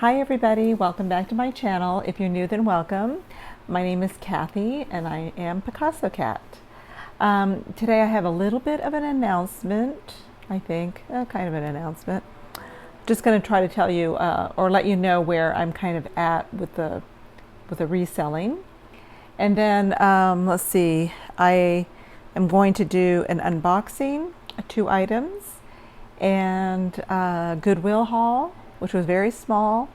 Hi everybody, welcome back to my channel. If you're new, then welcome. My name is Kathy and I am Picasso Cat. Today I have a little bit of an announcement, I think, kind of an announcement. Just going to try to tell you or let you know where I'm kind of at with the reselling. And then let's see, I am going to do an unboxing of 2 items and a Goodwill haul, which was very small,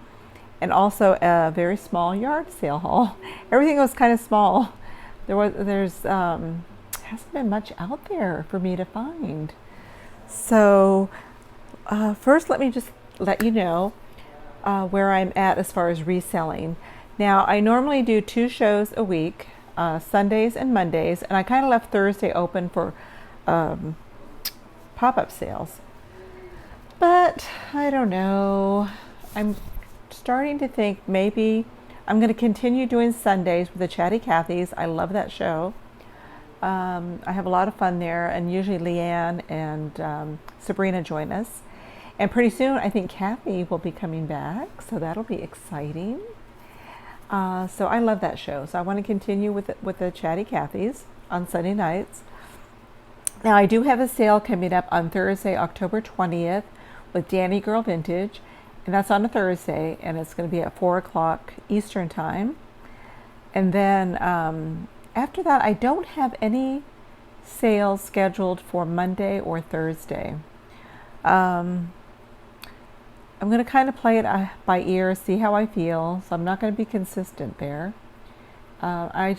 and also a very small yard sale haul. Everything was kind of small. There's hasn't been much out there for me to find. So first, let me just let you know where I'm at as far as reselling. Now, I normally do 2 shows a week, Sundays and Mondays, and I kind of left Thursday open for pop-up sales. But I don't know. I'm starting to think maybe I'm going to continue doing Sundays with the Chatty Cathys. I love that show. I have a lot of fun there, and usually Leanne and Sabrina join us. And pretty soon I think Kathy will be coming back, so that'll be exciting. So I love that show. So I want to continue with the Chatty Cathys on Sunday nights. Now I do have a sale coming up on Thursday, October 20th with Danny Girl Vintage, and that's on a Thursday, and it's going to be at 4 o'clock Eastern time. And then after that, I don't have any sales scheduled for Monday or Thursday. I'm going to kind of play it by ear, see how I feel, so I'm not going to be consistent there. I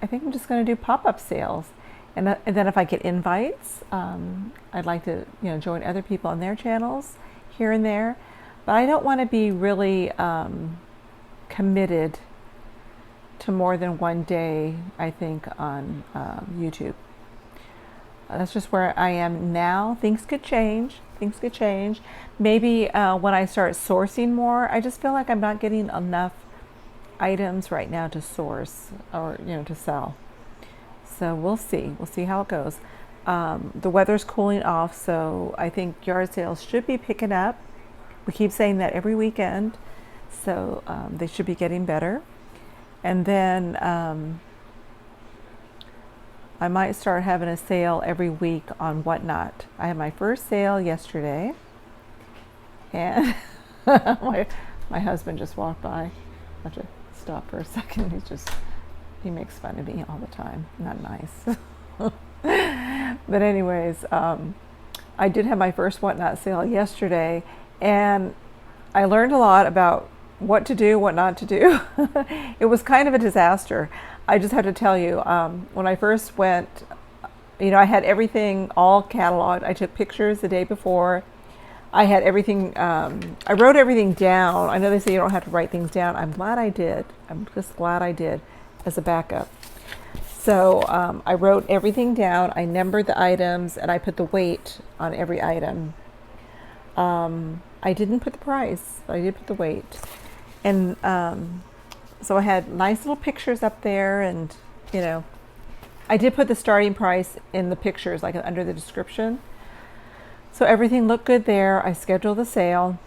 think I'm just going to do pop-up sales. And then if I get invites, I'd like to join other people on their channels here and there. But I don't want to be really committed to more than one day, I think, on YouTube. That's just where I am now. Things could change. Things could change. Maybe when I start sourcing more, I just feel like I'm not getting enough items right now to source or to sell. So we'll see. We'll see how it goes. The weather's cooling off, so I think yard sales should be picking up. We keep saying that every weekend, so they should be getting better. And then I might start having a sale every week on Whatnot. I had my first sale yesterday, and my husband just walked by. I have to stop for a second. He makes fun of me all the time. Not nice. But anyways, I did have my first Whatnot sale yesterday, and I learned a lot about what to do, what not to do. It was kind of a disaster. I just have to tell you, when I first went, I had everything all cataloged. I took pictures the day before. I had everything, I wrote everything down. I know they say you don't have to write things down. I'm glad I did. I'm just glad I did as a backup. So I wrote everything down. I numbered the items, and I put the weight on every item. I didn't put the price, but I did put the weight. And so I had nice little pictures up there, and I did put the starting price in the pictures, like under the description. So everything looked good there. I scheduled the sale.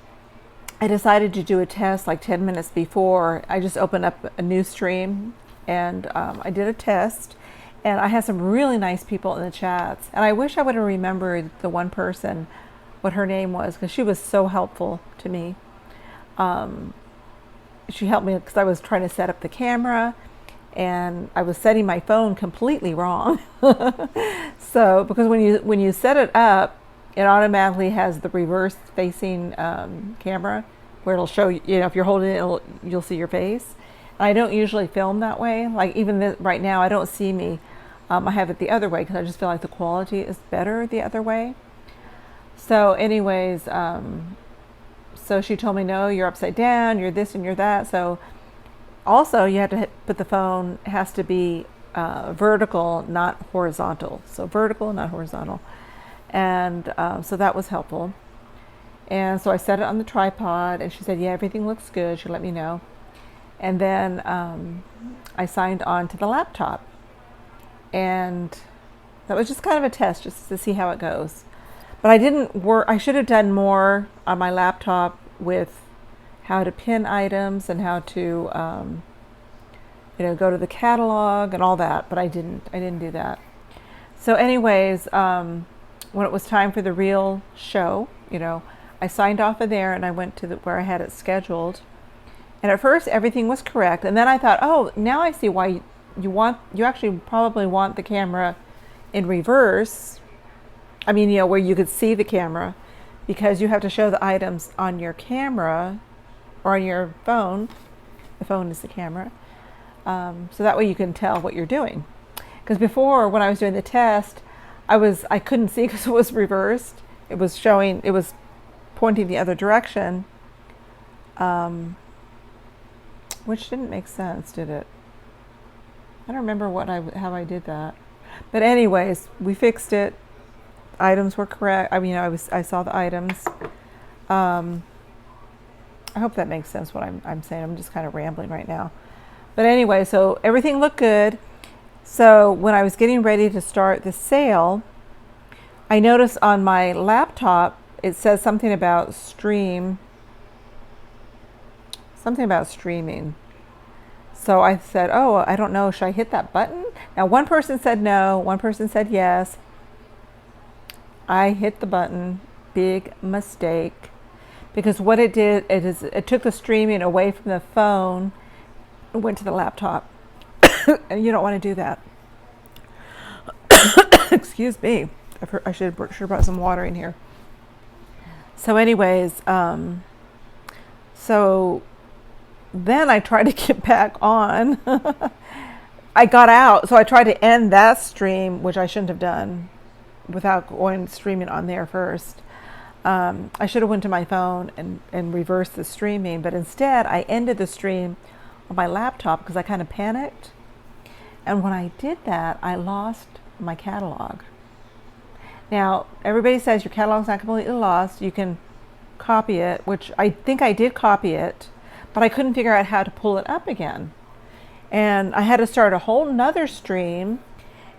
I decided to do a test like 10 minutes before. I just opened up a new stream, and I did a test, and I had some really nice people in the chats. And I wish I would have remembered the one person, what her name was, because she was so helpful to me. She helped me because I was trying to set up the camera, and I was setting my phone completely wrong. So because when you set it up, it automatically has the reverse facing camera where it'll show you, if you're holding it, you'll see your face. I don't usually film that way. Like even right now, I don't see me. I have it the other way because I just feel like the quality is better the other way. So anyways, so she told me, no, you're upside down, you're this and you're that. So also you have to put the phone, has to be vertical, not horizontal. So vertical, not horizontal. And so that was helpful. And so I set it on the tripod, and she said, yeah, everything looks good. She let me know. And then I signed on to the laptop, and that was just kind of a test, just to see how it goes. But I didn't work. I should have done more on my laptop with how to pin items and how to go to the catalog and all that, but I didn't do that. So anyways, when it was time for the real show, I signed off of there and I went to where I had it scheduled. And at first everything was correct. And then I thought, oh, now I see why you actually probably want the camera in reverse. I mean, where you could see the camera, because you have to show the items on your camera or on your phone. The phone is the camera. So that way you can tell what you're doing. Because before, when I was doing the test, I couldn't see because it was reversed. It was pointing the other direction, which didn't make sense, did it? I don't remember how I did that. But anyways, we fixed it. Items were correct. I mean, I saw the items. I hope that makes sense what I'm saying. I'm just kind of rambling right now. But anyway, so everything looked good. So when I was getting ready to start the sale, I noticed on my laptop it says something about streaming. So I said, oh, I don't know, should I hit that button? Now, one person said no, one person said yes. I hit the button. Big mistake. Because what it did, it took the streaming away from the phone and went to the laptop. And you don't want to do that. Excuse me. I should have brought some water in here. So anyways, so then I tried to get back on. I got out, so I tried to end that stream, which I shouldn't have done without going streaming on there first. I should have went to my phone and reversed the streaming, but instead I ended the stream on my laptop because I kind of panicked. And when I did that, I lost my catalog. Now, everybody says your catalog's not completely lost. You can copy it, which I think I did copy it, but I couldn't figure out how to pull it up again. And I had to start a whole nother stream,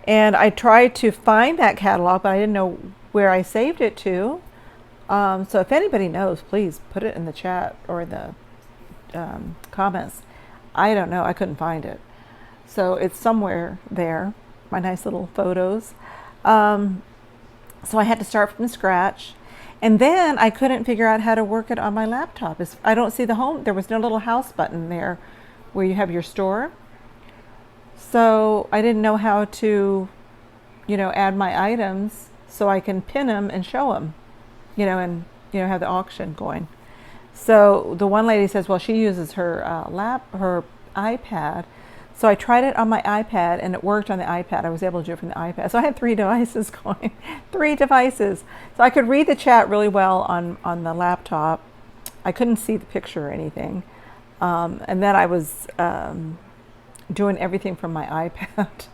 and I tried to find that catalog, but I didn't know where I saved it to. So if anybody knows, please put it in the chat or in the comments. I don't know. I couldn't find it. So it's somewhere there, my nice little photos. So I had to start from scratch. And then I couldn't figure out how to work it on my laptop. I don't see the home. There was no little house button there where you have your store. So I didn't know how to, add my items so I can pin them and show them, and, have the auction going. So the one lady says, well, she uses her her iPad. So I tried it on my iPad and it worked on the iPad. I was able to do it from the iPad. So I had 3 devices going, 3 devices. So I could read the chat really well on the laptop. I couldn't see the picture or anything. And then I was doing everything from my iPad.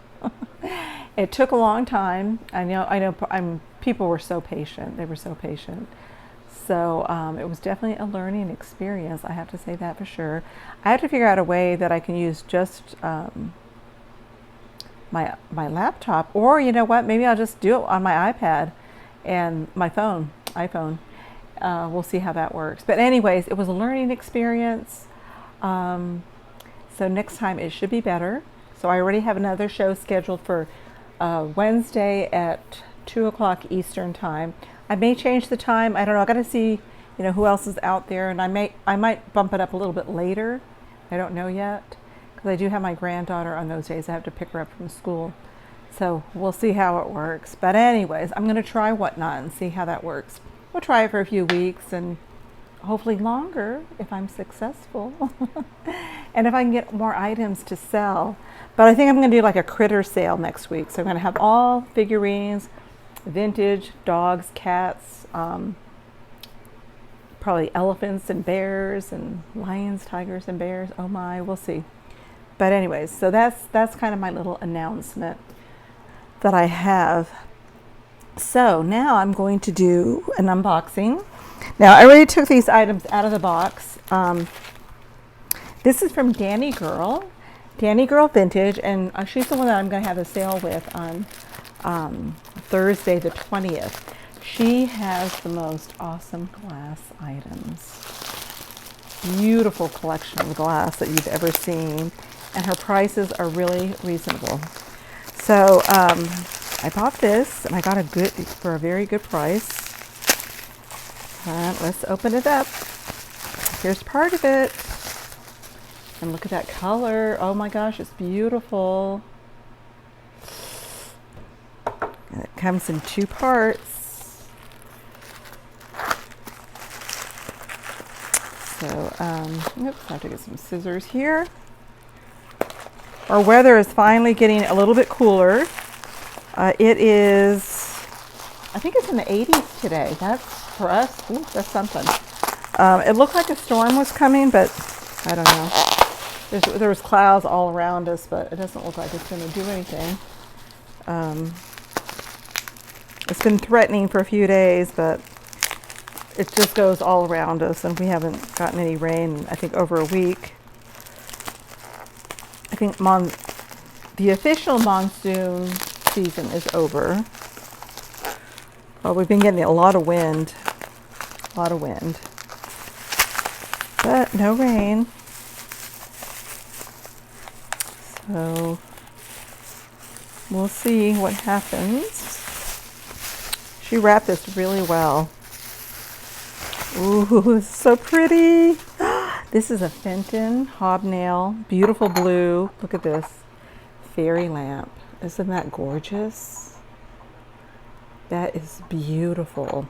It took a long time. I know. People were so patient. They were so patient. So it was definitely a learning experience. I have to say that for sure. I have to figure out a way that I can use just my laptop, or maybe I'll just do it on my iPad and my iPhone. We'll see how that works. But anyways, it was a learning experience. So next time it should be better. So I already have another show scheduled for Wednesday at 2 o'clock Eastern time. I may change the time. I don't know. I got to see, who else is out there, and I might bump it up a little bit later. I don't know yet, because I do have my granddaughter on those days. I have to pick her up from school, so we'll see how it works. But anyways, I'm going to try Whatnot and see how that works. We'll try it for a few weeks and hopefully longer if I'm successful, and if I can get more items to sell. But I think I'm going to do like a critter sale next week. So I'm going to have all figurines. Vintage, dogs, cats, probably elephants and bears and lions, tigers and bears. Oh my, we'll see. But anyways, so that's kind of my little announcement that I have. So now I'm going to do an unboxing. Now I already took these items out of the box. This is from Danny Girl Vintage, and she's the one that I'm going to have a sale with on Thursday the 20th. She has the most awesome glass items. beautiful collection of glass that you've ever seen, and her prices are really reasonable. So I bought this, and I got for a very good price. Let's open it up. Here's part of it. And look at that color. Oh my gosh, it's beautiful. And it comes in 2 parts. So, oops, I have to get some scissors here. Our weather is finally getting a little bit cooler. It is, I think it's in the 80s today. That's, for us, ooh, that's something. It looked like a storm was coming, but I don't know. There was clouds all around us, but it doesn't look like it's going to do anything. It's been threatening for a few days, but it just goes all around us, and we haven't gotten any rain, I think, over a week. I think the official monsoon season is over. Well, we've been getting a lot of wind, but no rain. So we'll see what happens. She wrapped this really well. Ooh, it's so pretty. This is a Fenton hobnail, beautiful blue. Look at this fairy lamp. Isn't that gorgeous? That is beautiful.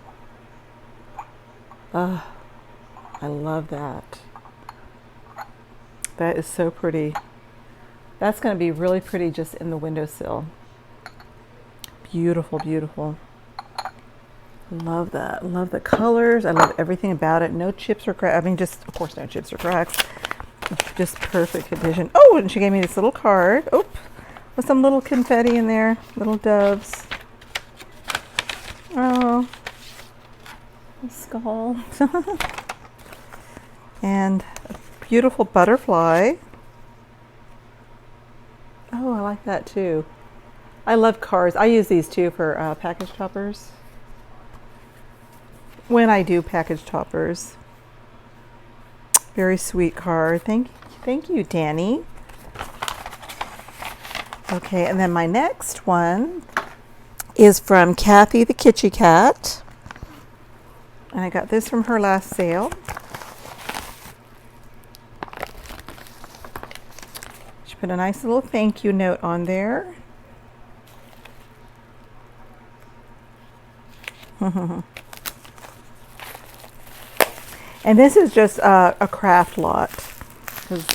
I love that. That is so pretty. That's going to be really pretty just in the windowsill. Beautiful, beautiful. Love that. Love the colors. I love everything about it. No chips or cracks. I mean, just, of course, no chips or cracks. Just perfect condition. Oh, and she gave me this little card. Oh, with some little confetti in there. Little doves. Oh. A skull. And a beautiful butterfly. Oh, I like that too. I love cards. I use these too for package toppers. When I do package toppers. Very sweet card. Thank you, Danny. Okay, and then my next one is from Kathy the Kitschy Cat. And I got this from her last sale. She put a nice little thank you note on there. And this is just a craft lot, because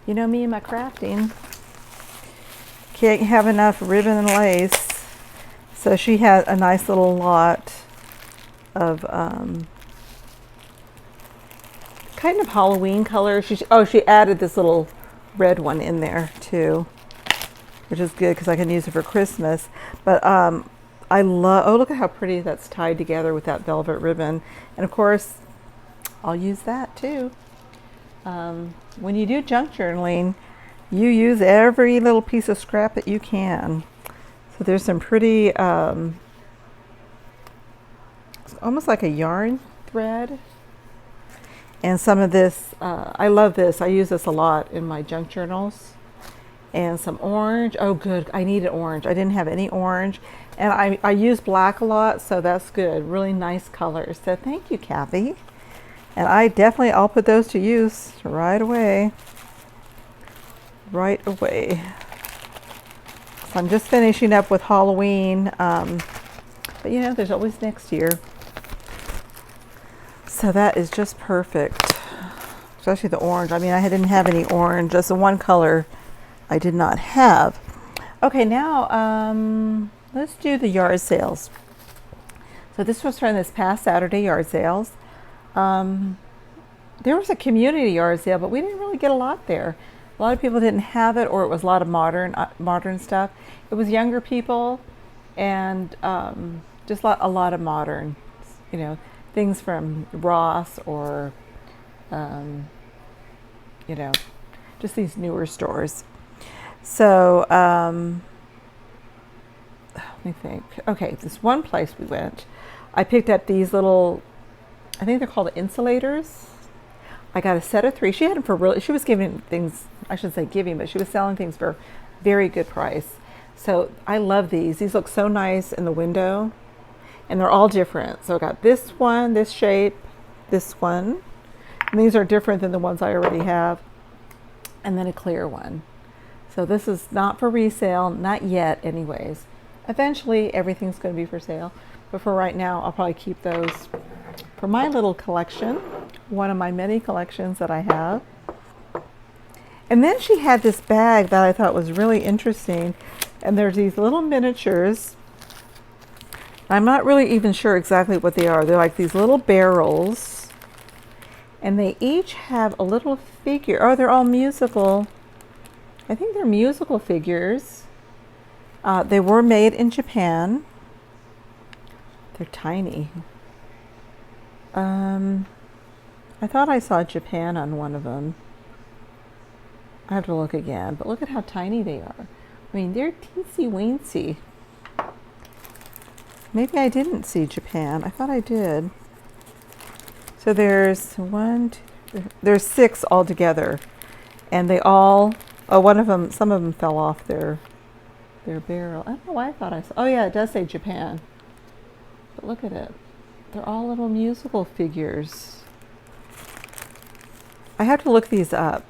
you know me and my crafting. Can't have enough ribbon and lace. So she had a nice little lot of kind of Halloween colors. She added this little red one in there too, which is good because I can use it for Christmas. But I love, oh, look at how pretty that's tied together with that velvet ribbon. And of course, I'll use that too. When you do junk journaling, you use every little piece of scrap that you can. So there's some pretty, it's almost like a yarn thread. And some of this, I love this. I use this a lot in my junk journals. And some orange. Oh, good. I needed orange. I didn't have any orange. And I use black a lot, so that's good. Really nice colors. So thank you, Kathy. And I'll put those to use right away. Right away. So I'm just finishing up with Halloween. But you know, there's always next year. So that is just perfect. Especially the orange. I mean, I didn't have any orange. That's the one color I did not have. Okay, now let's do the yard sales. So this was from this past Saturday yard sales. There was a community yard sale, but we didn't really get a lot there. A lot of people didn't have it, or it was a lot of modern stuff. It was younger people, and just a lot of modern, you know, things from Ross or, you know, just these newer stores. So, let me think. Okay, this one place we went, I picked up these little, I think they're called insulators. I got a set of 3. She had them for real. She was giving things, I shouldn't say giving, but she was selling things for very good price. So I love these. These look so nice in the window, and they're all different. So I got this one, this shape, this one. And these are different than the ones I already have. And then a clear one. So this is not for resale, not yet anyways. Eventually everything's going to be for sale. But for right now, I'll probably keep those for my little collection. One of my many collections that I have. And then she had this bag that I thought was really interesting. And there's these little miniatures. I'm not really even sure exactly what they are. They're like these little barrels. And they each have a little figure. Oh, they're all musical. I think they're musical figures. They were made in Japan. They're tiny. I thought I saw Japan on one of them. I have to look again, but look at how tiny they are. I mean, they're teensy weensy. Maybe I didn't see Japan. I thought I did. So there's there's 6 altogether, and they all. Oh, one of them. Some of them fell off their barrel. I don't know why I thought I saw. Oh yeah, it does say Japan. But look at it. They're all little musical figures. I have to look these up.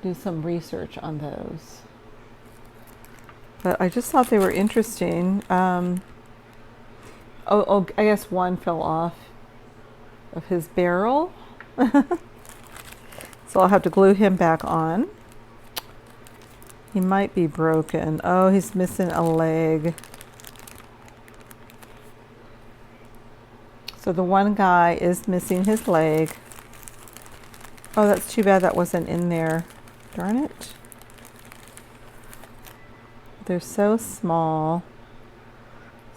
Do some research on those. But I just thought they were interesting. I guess one fell off of his barrel. So I'll have to glue him back on. He might be broken. Oh, he's missing a leg. So the one guy is missing his leg. Oh, that's too bad that wasn't in there. Darn it. They're so small.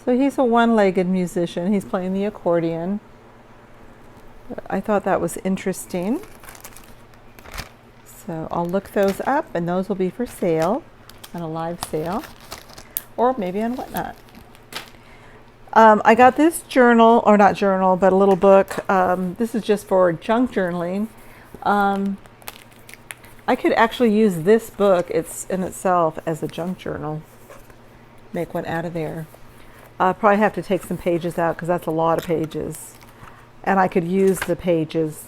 So he's a one-legged musician. He's playing the accordion. I thought that was interesting. So I'll look those up, and those will be for sale on a live sale, or maybe on Whatnot. I got this journal, or not journal, but a little book. This is just for junk journaling. I could actually use this book in itself as a junk journal. Make one out of there. I'll probably have to take some pages out because that's a lot of pages. And I could use the pages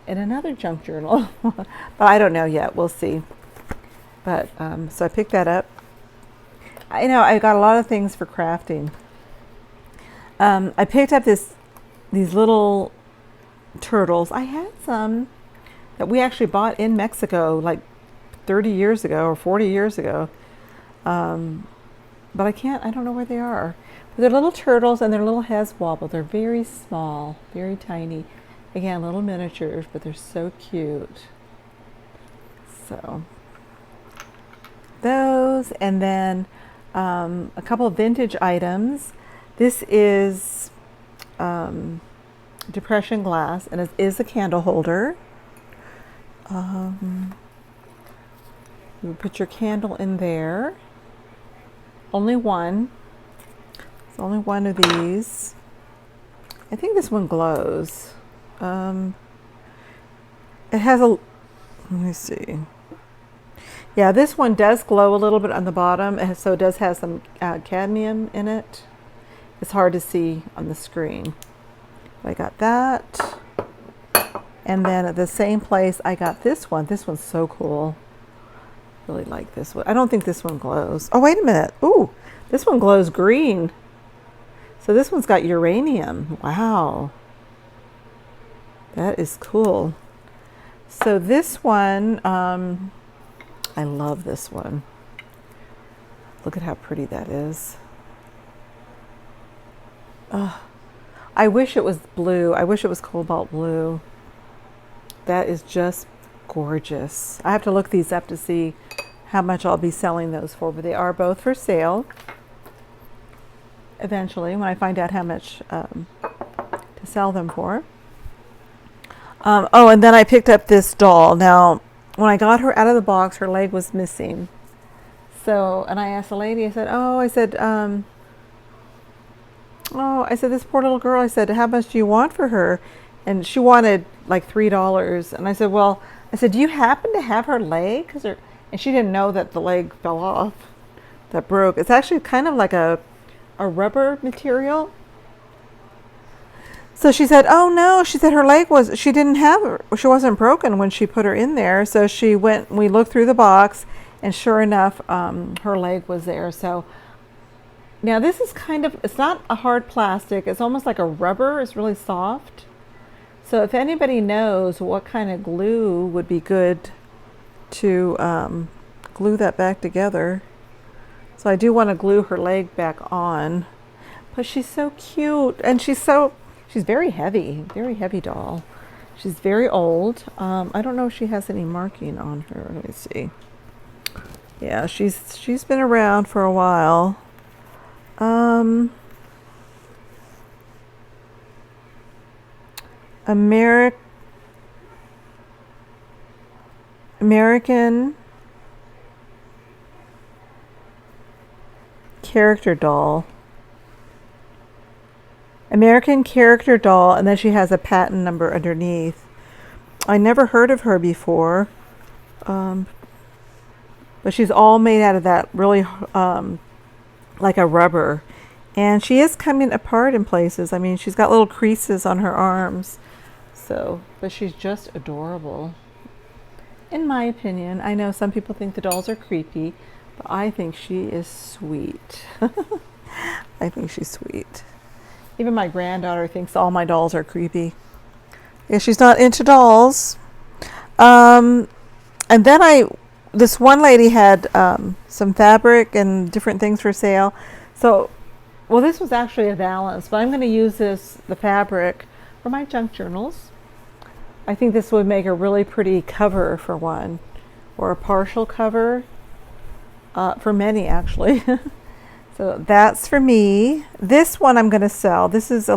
in another junk journal. But I don't know yet. We'll see. But so I picked that up. I got a lot of things for crafting. I picked up these little turtles. I had some that we actually bought in Mexico like 30 years ago or 40 years ago. But I don't know where they are. But they're little turtles, and their little heads wobble. They're very small, very tiny. Again, little miniatures, but they're so cute. So those, and then a couple of vintage items. This is depression glass, and it is a candle holder. You put your candle in there. Only one. It's only one of these. I think this one glows. It has a, let me see. Yeah, this one does glow a little bit on the bottom, so it does have some cadmium in it. It's hard to see on the screen. I got that. And then at the same place, I got this one. This one's so cool. Really like this one. I don't think this one glows. Oh, wait a minute. Ooh, this one glows green. So this one's got uranium. Wow. That is cool. So this one, I love this one. Look at how pretty that is. I wish it was blue. I wish it was cobalt blue. That is just gorgeous. I have to look these up to see how much I'll be selling those for, but they are both for sale eventually when I find out how much to sell them for. Oh, and then I picked up this doll. Now, when I got her out of the box, her leg was missing. So, and I asked the lady, I said, this poor little girl, I said, how much do you want for her? and she wanted like $3. And I said, well, do you happen to have her leg? And she didn't know that the leg fell off, that broke. It's actually kind of like a rubber material. So she said, oh no, she said her leg she wasn't broken when she put her in there. So we looked through the box, and sure enough, her leg was there. So now this is it's not a hard plastic. It's almost like a rubber. It's really soft. So if anybody knows what kind of glue would be good to glue that back together. So I do want to glue her leg back on. But she's so cute, and she's very heavy doll. She's very old. I don't know if she has any marking on her. Let me see. Yeah, she's been around for a while. American character doll. American character doll, and then she has a patent number underneath. I never heard of her before, but she's all made out of that really like a rubber, and she is coming apart in places. I mean, she's got little creases on her arms, but she's just adorable. In my opinion, I know some people think the dolls are creepy, but I think she is sweet. I think she's sweet. Even my granddaughter thinks all my dolls are creepy. Yeah, she's not into dolls. And then this one lady had some fabric and different things for sale. So, well, this was actually a valance, but I'm going to use the fabric for my junk journals. I think this would make a really pretty cover for one, or a partial cover for many, actually. So that's for me. This one I'm going to sell. This was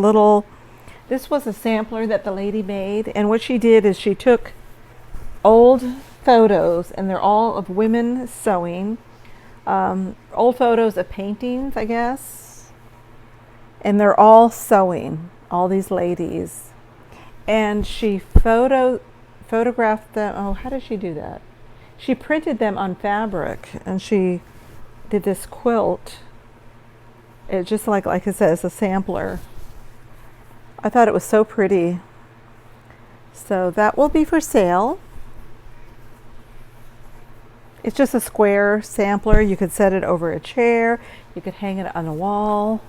a sampler that the lady made. And what she did is she took old photos, and they're all of women sewing. Old photos of paintings, I guess. And they're all sewing, all these ladies. And she photographed them. Oh, how did she do that? She printed them on fabric, and she did this quilt. It's just like I said, it's a sampler. I thought it was so pretty. So that will be for sale. It's just a square sampler. You could set it over a chair. You could hang it on a wall.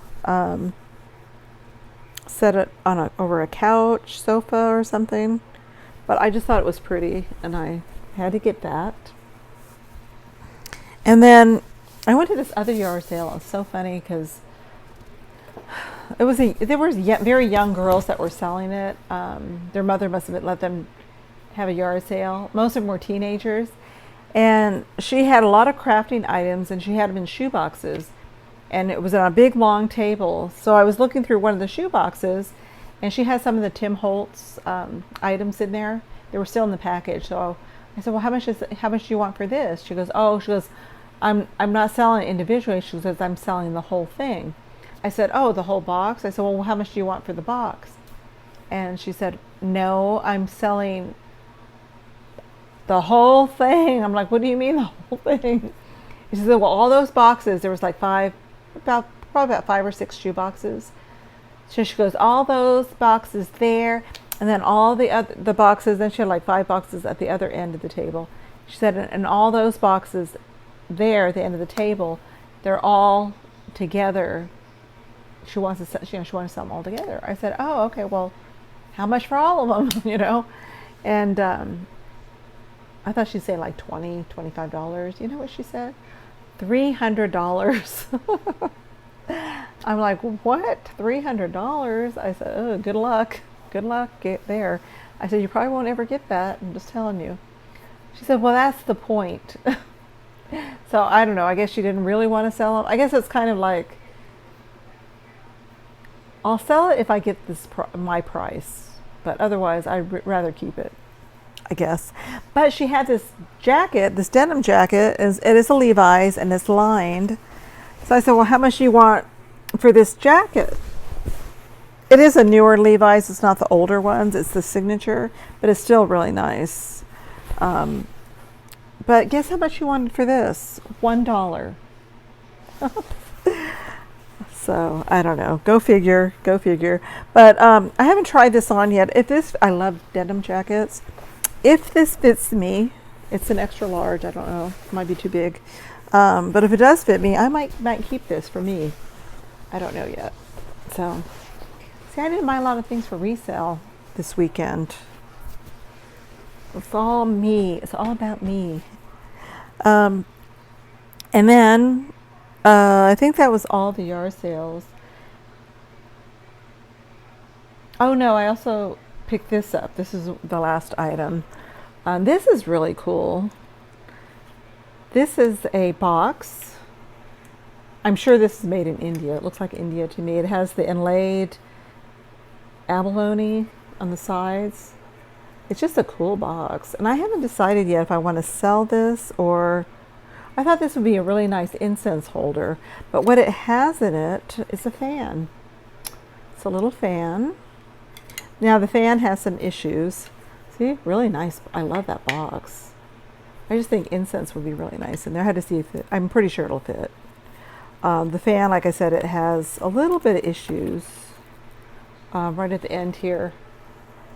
Set it over a couch, sofa, or something. But I just thought it was pretty, and I had to get that. And then I went to this other yard sale. It was so funny because there was very young girls that were selling it. Their mother must have let them have a yard sale. Most of them were teenagers, and she had a lot of crafting items, and she had them in shoe boxes, and it was on a big long table. So I was looking through one of the shoe boxes, and she had some of the Tim Holtz items in there. They were still in the package. So I said, well, how much do you want for this? She goes, I'm not selling it individually. She says, I'm selling the whole thing. I said, oh, the whole box? I said, well, how much do you want for the box? And she said, no, I'm selling the whole thing. I'm like, what do you mean the whole thing? She said, well, all those boxes, there was like probably about 5 or 6 shoe boxes. So she goes, all those boxes there, and then all the boxes, then she had like 5 boxes at the other end of the table. She said, and all those boxes there at the end of the table, they're all together. She wants to sell them all together. I said, oh, okay, well, how much for all of them? And I thought she'd say like $20, $25. You know what she said? $300. I'm like, what? $300? I said, oh, good luck. Good luck get there. I said, you probably won't ever get that. I'm just telling you. She said, well, that's the point. So I don't know. I guess she didn't really want to sell them. I guess it's kind of like, I'll sell it if I get my price, but otherwise I'd rather keep it, I guess. But she had this jacket, this denim jacket. It is a Levi's, and it's lined. So I said, well, how much do you want for this jacket? It is a newer Levi's. It's not the older ones. It's the signature, but it's still really nice. But guess how much you wanted for this? $1. So I don't know. Go figure. Go figure. But I haven't tried this on yet. I love denim jackets. If this fits me, it's an extra large. I don't know. It might be too big. But if it does fit me, I might keep this for me. I don't know yet. So, see, I didn't buy a lot of things for resale this weekend. It's all me. It's all about me. And then I think that was all the yard sales. Oh no, I also picked this up. This is the last item. This is really cool. This is a box. I'm sure this is made in India. It looks like India to me. It has the inlaid abalone on the sides. It's just a cool box. And I haven't decided yet if I want to sell this, or I thought this would be a really nice incense holder. But what it has in it is a fan. It's a little fan. Now the fan has some issues. See, really nice. I love that box. I just think incense would be really nice in there. I had to see if I'm pretty sure it'll fit. The fan, like I said, it has a little bit of issues. Right at the end here,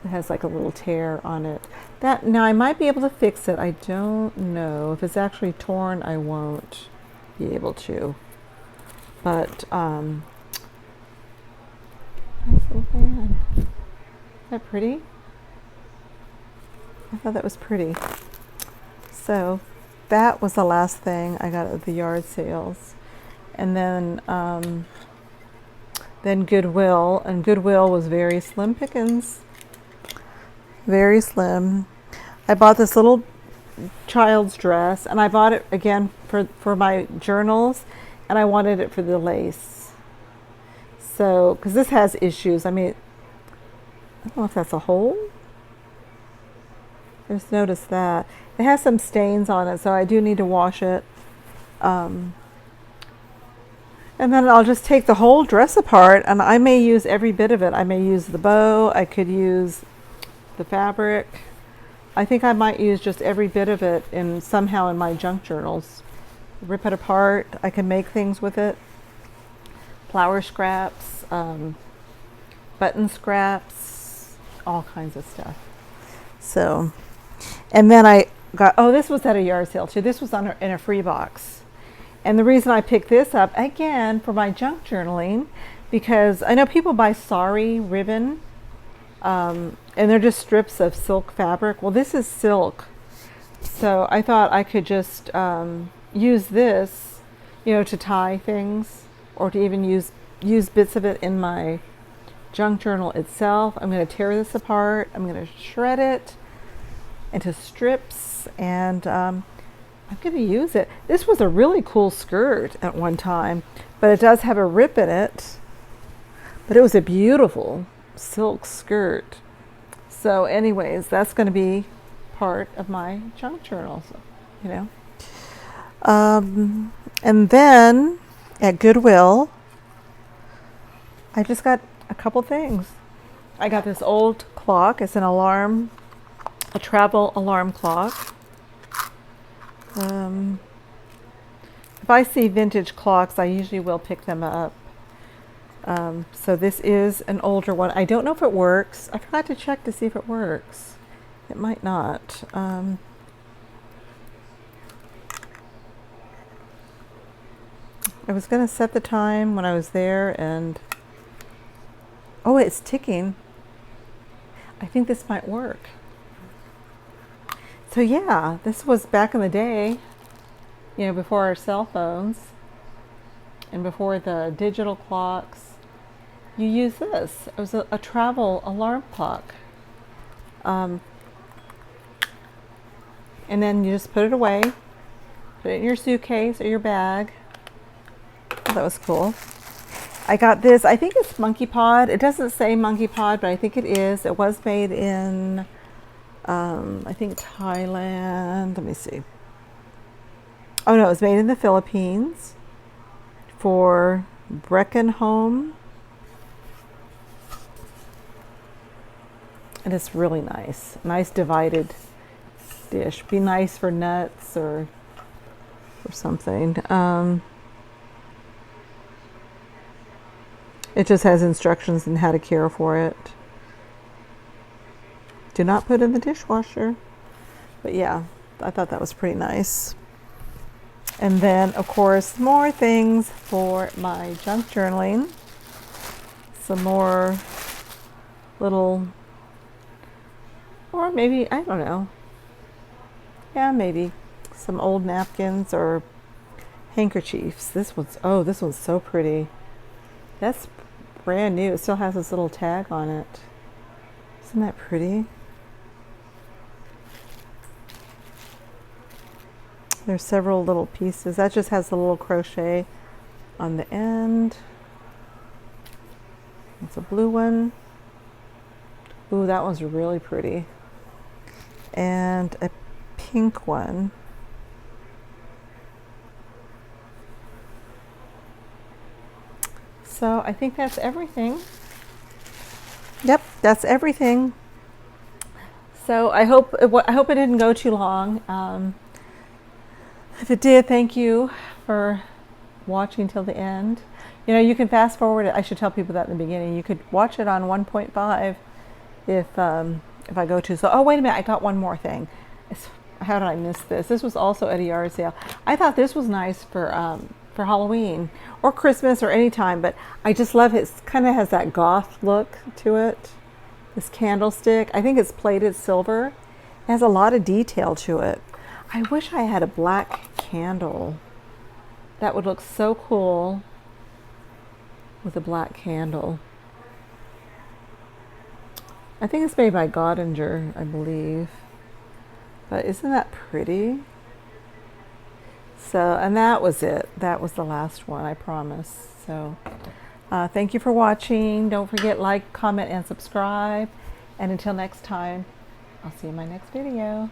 it has like a little tear on it. Now I might be able to fix it. I don't know. If it's actually torn, I won't be able to. But nice little fan. Is that pretty? I thought that was pretty. So that was the last thing I got at the yard sales. And then Goodwill, and Goodwill was very slim pickings. Very slim. I bought this little child's dress, and I bought it again for my journals, and I wanted it for the lace. So, because this has issues. I mean, I don't know if that's a hole. I just noticed that. It has some stains on it, so I do need to wash it. And then I'll just take the whole dress apart, and I may use every bit of it. I may use the bow. I could use the fabric. I think I might use just every bit of it somehow in my junk journals. Rip it apart. I can make things with it. Flower scraps, button scraps, all kinds of stuff. So, and then I got, this was at a yard sale too. This was in a free box. And the reason I picked this up, again, for my junk journaling, because I know people buy sari ribbon, and they're just strips of silk fabric. Well, this is silk. So I thought I could just use this, to tie things, or to even use bits of it in my junk journal itself. I'm going to tear this apart. I'm going to shred it into strips, and I'm going to use it. This was a really cool skirt at one time, but it does have a rip in it. But it was a beautiful silk skirt. So anyways, that's going to be part of my junk journal, and then at Goodwill, I just got a couple things. I got this old clock. It's a travel alarm clock. If I see vintage clocks, I usually will pick them up. So this is an older one. I don't know if it works. I forgot to check to see if it works. It might not. I was going to set the time when I was there, and it's ticking. I think this might work. So yeah, this was back in the day, before our cell phones and before the digital clocks. You use this. It was a travel alarm clock. And then you just put it away, put it in your suitcase or your bag. That was cool. I got this. I think it's Monkey Pod. It doesn't say Monkey Pod, but I think it is. It was made in I think Thailand. Let me see. Oh no, it was made in the Philippines for Breckenhome. And it's really nice. Nice divided dish. Be nice for nuts or something. It just has instructions on how to care for it. Do not put in the dishwasher. But yeah, I thought that was pretty nice. And then, of course, more things for my junk journaling. Some more little, or maybe, I don't know. Yeah, maybe some old napkins or handkerchiefs. This one's so pretty. That's brand new. It still has this little tag on it. Isn't that pretty? There's several little pieces. That just has a little crochet on the end. It's a blue one. Ooh, that one's really pretty. And a pink one. So I think that's everything. Yep, that's everything. So I hope it didn't go too long. If it did, thank you for watching till the end. You know, you can fast forward it. I should tell people that in the beginning. You could watch it on 1.5 if I go to. So, oh, wait a minute. I got one more thing. How did I miss this? This was also at a yard sale. I thought this was nice for Halloween or Christmas or any time, but I just love it. It kind of has that goth look to it. This candlestick. I think it's plated silver. It has a lot of detail to it. I wish I had a black candle. That would look so cool with a black candle. I think it's made by Godinger, I believe. But isn't that pretty? So, and that was it. That was the last one, I promise. So, thank you for watching. Don't forget, like, comment, and subscribe. And until next time, I'll see you in my next video.